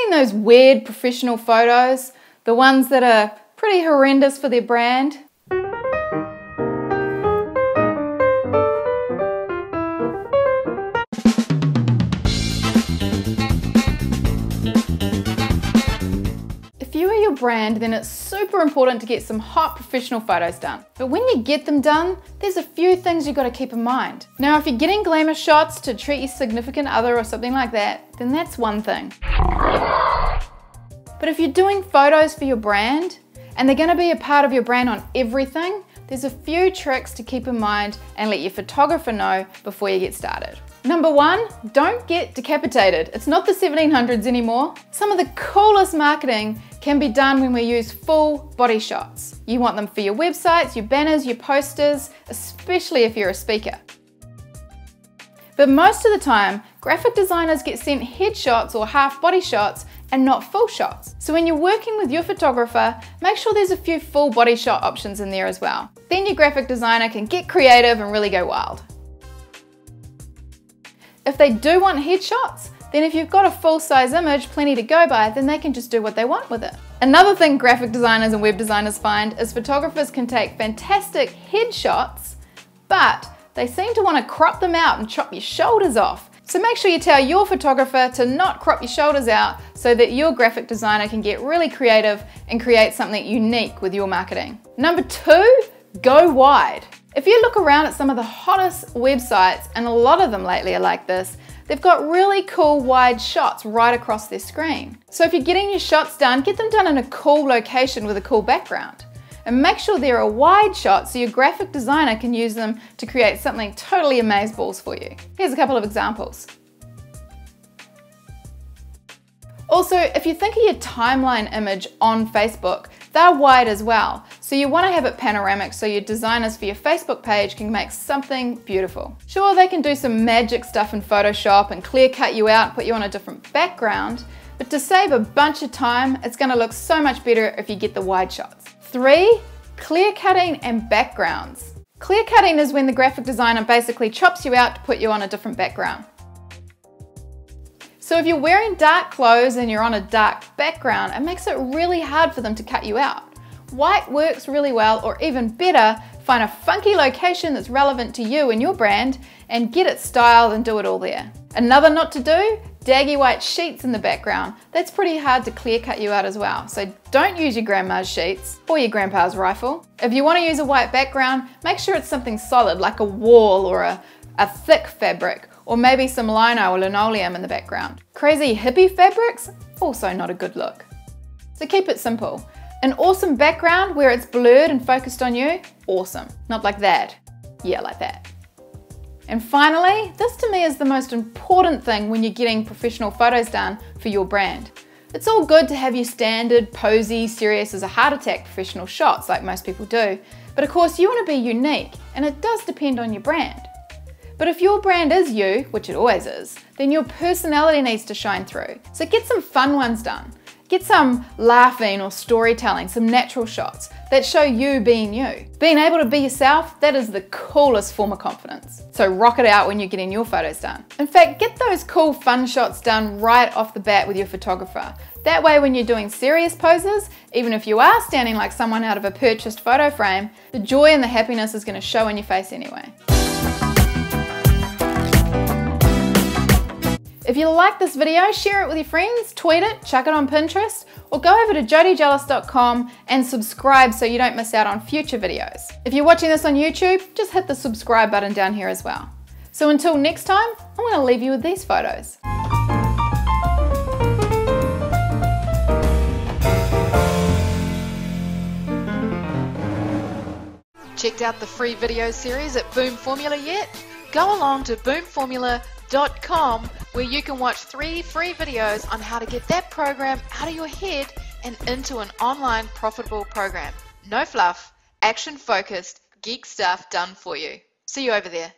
seen those weird professional photos? The ones that are pretty horrendous for their brand? If you are your brand, then it's super important to get some hot professional photos done. But when you get them done, there's a few things you've got to keep in mind. Now, if you're getting glamour shots to treat your significant other or something like that, then that's one thing. But if you're doing photos for your brand, and they're going to be a part of your brand on everything, there's a few tricks to keep in mind and let your photographer know before you get started. Number one, don't get decapitated. It's not the 1700s anymore. Some of the coolest marketing can be done when we use full body shots. You want them for your websites, your banners, your posters, especially if you're a speaker. But most of the time, graphic designers get sent headshots or half body shots and not full shots. So when you're working with your photographer, make sure there's a few full body shot options in there as well. Then your graphic designer can get creative and really go wild. If they do want headshots, then if you've got a full-size image, plenty to go by, then they can just do what they want with it. Another thing graphic designers and web designers find is photographers can take fantastic headshots, but they seem to want to crop them out and chop your shoulders off. So make sure you tell your photographer to not crop your shoulders out so that your graphic designer can get really creative and create something unique with your marketing. Number two, go wide. If you look around at some of the hottest websites, and a lot of them lately are like this, they've got really cool wide shots right across their screen. So if you're getting your shots done, get them done in a cool location with a cool background. And make sure they're a wide shot so your graphic designer can use them to create something totally amazeballs for you. Here's a couple of examples. Also, if you think of your timeline image on Facebook, they're wide as well. So you want to have it panoramic so your designers for your Facebook page can make something beautiful. Sure, they can do some magic stuff in Photoshop and clear cut you out, put you on a different background, but to save a bunch of time, it's going to look so much better if you get the wide shots. 3, clear cutting and backgrounds. Clear cutting is when the graphic designer basically chops you out to put you on a different background. So if you're wearing dark clothes and you're on a dark background, it makes it really hard for them to cut you out. White works really well, or even better, find a funky location that's relevant to you and your brand and get it styled and do it all there. Another not to do, daggy white sheets in the background. That's pretty hard to clear cut you out as well. So don't use your grandma's sheets or your grandpa's rifle. If you want to use a white background, make sure it's something solid like a wall or a thick fabric, or maybe some lino or linoleum in the background. Crazy hippie fabrics, also not a good look. So keep it simple. An awesome background where it's blurred and focused on you, awesome. Not like that. Yeah, like that. And finally, this to me is the most important thing when you're getting professional photos done for your brand. It's all good to have your standard, posy, serious as a heart attack professional shots like most people do, but of course you want to be unique, and it does depend on your brand. But if your brand is you, which it always is, then your personality needs to shine through. So get some fun ones done. Get some laughing or storytelling, some natural shots that show you being you. Being able to be yourself, that is the coolest form of confidence. So rock it out when you're getting your photos done. In fact, get those cool fun shots done right off the bat with your photographer. That way when you're doing serious poses, even if you are standing like someone out of a purchased photo frame, the joy and the happiness is going to show in your face anyway. If you like this video, share it with your friends, tweet it, chuck it on Pinterest, or go over to jodyjelas.com and subscribe so you don't miss out on future videos. If you're watching this on YouTube, just hit the subscribe button down here as well. So until next time, I'm going to leave you with these photos. Checked out the free video series at Boom Formula yet? Go along to boomformula.com where you can watch 3 free videos on how to get that program out of your head and into an online profitable program. No fluff, action focused, geek stuff done for you. See you over there.